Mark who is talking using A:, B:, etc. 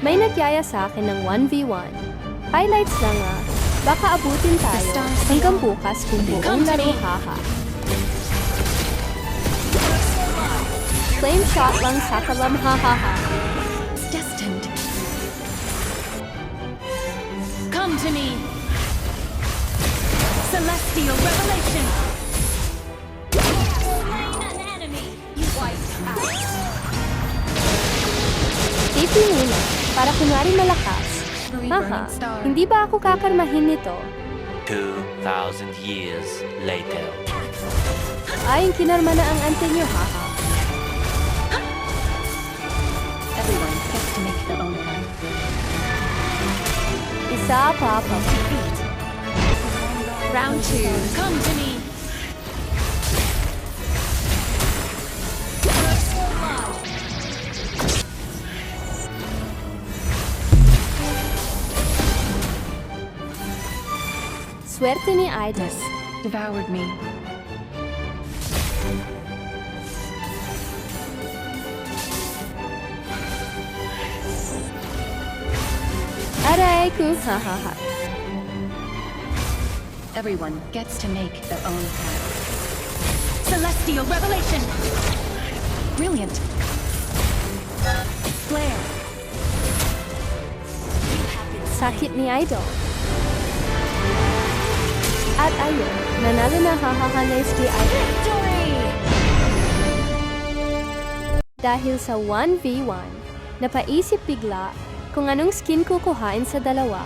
A: May nagyaya sa akin ng 1v1. Highlights lang ah. Baka abutin tayo hanggang bukas kung buong laro haha. Flame shot lang sa kalam hahaha.
B: Destined. Come to me. Celestial revelation.
A: TP muna, para kunwari malakas. Haha, hindi ba ako kakarmahin nito?
C: 2,000 years later.
A: Ay, kinarma na ang ante nyo haha.
B: Everyone gets to make their own path.
A: Isa pa pa.
B: Round 2. Come to me.
A: Swerte ni Idol.
B: Devoured me.
A: Aray ko hahaha.
B: Everyone gets to make their own path. Celestial revelation. Brilliant. Flare.
A: Sakit ni Idol. At ayun, nanalo na hahaha na si Idol.
B: Victory!
A: Dahil sa 1v1, napaisip bigla kung anong skin kukuhain sa dalawa.